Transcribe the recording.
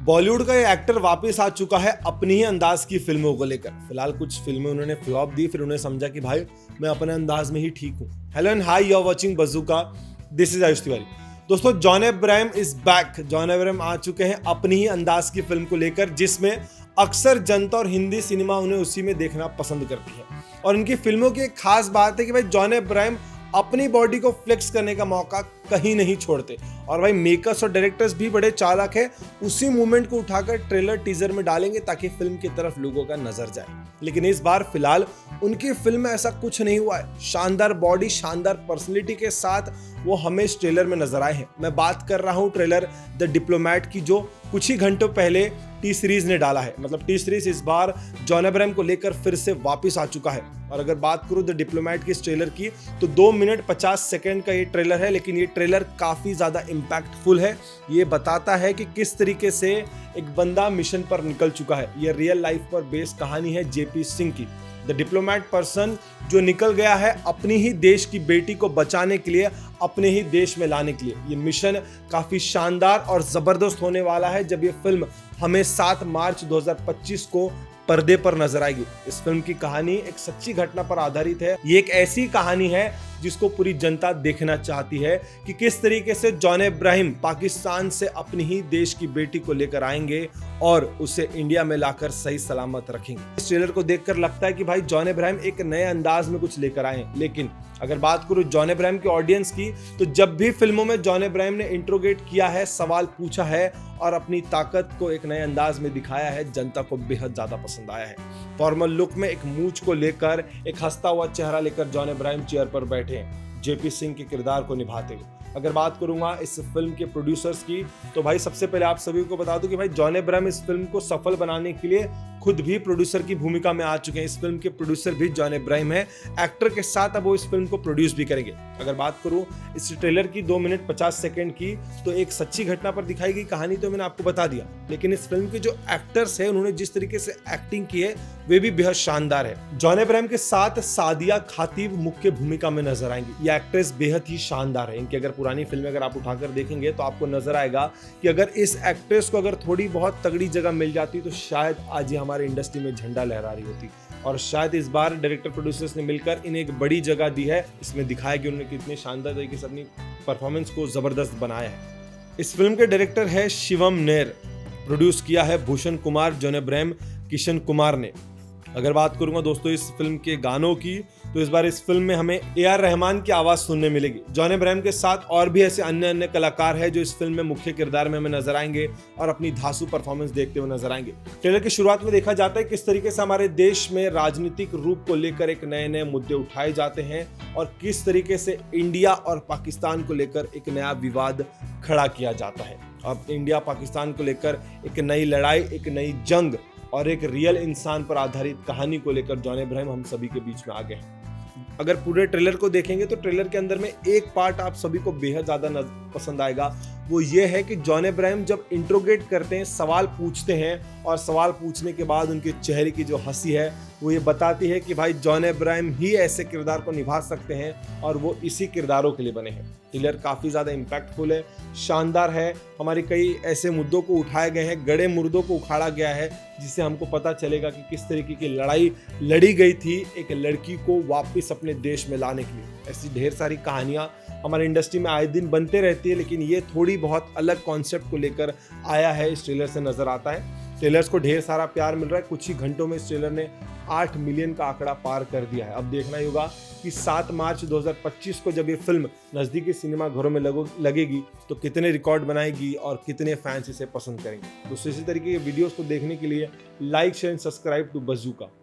बॉलीवुड का ये एक्टर वापस आ चुका है अपनी ही अंदाज की फिल्मों को लेकर। फिलहाल कुछ फिल्में उन्होंने फ्लॉप दी, फिर उन्हें समझा कि भाई मैं अपने अंदाज में ही ठीक हूँ। Hello and hi, you are watching Bazooka, this is Ayush Tiwari. दोस्तों, John Abraham is back. John Abraham आ चुके हैं अपनी ही अंदाज की फिल्म को लेकर, जिसमें अक्सर जनता और हिंदी सिनेमा उन्हें उसी में देखना पसंद करती है। और इनकी फिल्मों की एक खास बात है कि भाई जॉन अब्राहम अपनी बॉडी को फ्लेक्स करने का मौका कहीं नहीं छोड़ते। और भाई मेकर्स और डायरेक्टर्स भी बड़े चालाक है, उसी मूवमेंट को उठाकर ट्रेलर टीजर में डालेंगे ताकि फिल्म की तरफ लोगों का नजर जाए। लेकिन इस बार फिलहाल उनकी फिल्म में ऐसा कुछ नहीं हुआ है। शानदार बॉडी, शानदार पर्सनैलिटी के साथ वो हमें इस ट्रेलर में नजर आए हैं। मैं बात कर रहा हूँ ट्रेलर द डिप्लोमैट की, जो कुछ ही घंटों पहले टी सीरीज ने डाला है। मतलब टी सीरीज इस बार जॉन अब्राहम को लेकर फिर से वापस आ चुका है। और अगर बात करूं द डिप्लोमैट की इस ट्रेलर की, तो 2 मिनट 50 सेकंड का ये ट्रेलर है, लेकिन ये ट्रेलर काफी ज्यादा इम्पैक्टफुल है। ये बताता है कि किस तरीके से एक बंदा मिशन पर निकल चुका है। ये रियल लाइफ पर बेस्ड कहानी है जेपी सिंह की। द डिप्लोमैट पर्सन जो निकल गया है अपनी ही देश की बेटी को बचाने के लिए, अपने ही देश में लाने के लिए। ये मिशन काफी शानदार और जबरदस्त होने वाला है जब ये फिल्म हमें 7 मार्च 2025 को पर्दे पर नजर आएगी। इस फिल्म की कहानी एक सच्ची घटना पर आधारित है। ये एक ऐसी कहानी है जिसको पूरी जनता देखना चाहती है कि किस तरीके से जॉन अब्राहम पाकिस्तान से अपनी ही देश की बेटी को लेकर आएंगे और उसे इंडिया में लाकर सही सलामत रखेंगे। इस ट्रेलर को देखकर लगता है कि भाई जॉन अब्राहम एक नए अंदाज में कुछ लेकर आए। लेकिन अगर बात करूं जॉन अब्राहम के ऑडियंस की, तो जब भी फिल्मों में जॉन अब्राहम ने इंट्रोगेट किया है, सवाल पूछा है और अपनी ताकत को एक नए अंदाज में दिखाया है, जनता को बेहद ज्यादा पसंद आया है। फॉर्मल लुक में एक मूंछ को लेकर, एक हंसता हुआ चेहरा लेकर जॉन अब्राहम चेयर पर बैठे हैं, जेपी सिंह के किरदार को निभाते हुए। अगर बात करूंगा इस फिल्म के प्रोड्यूसर्स की, तो भाई सबसे पहले आप सभी को बता दूं कि भाई जॉन अब्राहम इस फिल्म को सफल बनाने के लिए खुद भी प्रोड्यूसर की भूमिका में आ चुके हैं। इस फिल्म के प्रोड्यूसर भी जॉन अब्राहम है। एक्टर के साथ अब वो इस फिल्म को प्रोड्यूस भी करेंगे। अगर बात करूं इस ट्रेलर की 2 मिनट 50 सेकंड की, तो एक सच्ची घटना पर दिखाई गई कहानी तो मैंने आपको बता दिया, लेकिन इस फिल्म के जो एक्टर्स हैं उन्होंने जिस तरीके से एक्टिंग की है वे भी बेहद शानदार है। जॉन अब्राहम के साथ सादिया खातीब मुख्य भूमिका में नजर आएंगी। ये एक्ट्रेस बेहद ही शानदार है। इनकी अगर पुरानी फिल्में अगर आप उठाकर देखेंगे तो आपको नजर आएगा कि अगर इस एक्ट्रेस को अगर थोड़ी बहुत तगड़ी जगह मिल जाती तो शायद आज ये हमारे इंडस्ट्री में झंडा लहरा रही होती। और शायद इस बार डायरेक्टर प्रोड्यूसर्स ने मिलकर इन्हें एक बड़ी जगह दी है। इसमें दिखाया कि उन्होंने कितने शानदार तरीके से अपनी परफॉर्मेंस को जबरदस्त बनाया है। इस फिल्म के डायरेक्टर है शिवम नेर। प्रोड्यूस किया है भूषण कुमार, जॉन अब्राहम, किशन कुमार ने। अगर बात करूंगा दोस्तों इस फिल्म के गानों की, तो इस बार इस फिल्म में हमें ए.आर. रहमान की आवाज सुनने मिलेगी। जॉन अब्राहम के साथ और भी ऐसे अन्य कलाकार हैं जो इस फिल्म में मुख्य किरदार में हमें नजर आएंगे और अपनी धांसू परफॉर्मेंस देखते हुए नजर आएंगे। ट्रेलर की शुरुआत में देखा जाता है किस तरीके से हमारे देश में राजनीतिक रूप को लेकर एक नए नए मुद्दे उठाए जाते हैं और किस तरीके से इंडिया और पाकिस्तान को लेकर एक नया विवाद खड़ा किया जाता है। अब इंडिया पाकिस्तान को लेकर एक नई लड़ाई, एक नई जंग और एक रियल इंसान पर आधारित कहानी को लेकर जॉन अब्राहम हम सभी के बीच में आ गए हैं। अगर पूरे ट्रेलर को देखेंगे तो ट्रेलर के अंदर में एक पार्ट आप सभी को बेहद ज्यादा पसंद आएगा। वो ये है कि जॉन अब्राहम जब इंट्रोगेट करते हैं, सवाल पूछते हैं और सवाल पूछने के बाद उनके चेहरे की जो हंसी है वो ये बताती है कि भाई जॉन अब्राहम ही ऐसे किरदार को निभा सकते हैं और वो इसी किरदारों के लिए बने हैं। ट्रेलर काफ़ी ज़्यादा इम्पैक्टफुल है, शानदार है। हमारे कई ऐसे मुद्दों को उठाए गए हैं, गड़े मुर्दों को उखाड़ा गया है, जिससे हमको पता चलेगा कि किस तरीके की लड़ाई लड़ी गई थी एक लड़की को वापस अपने देश में लाने के लिए। ऐसी ढेर सारी कहानियाँ हमारे इंडस्ट्री में आए दिन बनते रहती है, लेकिन ये थोड़ी बहुत अलग कॉन्सेप्ट को लेकर आया है, इस ट्रेलर से नजर आता है। ट्रेलर्स को ढेर सारा प्यार मिल रहा है। कुछ ही घंटों में इस ट्रेलर ने 8 मिलियन का आंकड़ा पार कर दिया है। अब देखना ही होगा कि 7 मार्च 2025 को जब ये फिल्म नज़दीकी सिनेमा घरों में लगेगी तो कितने रिकॉर्ड बनाएगी और कितने फैंस इसे पसंद करेंगे। तो इसी तरीके के वीडियोस को देखने के लिए like, share, subscribe to bazooka.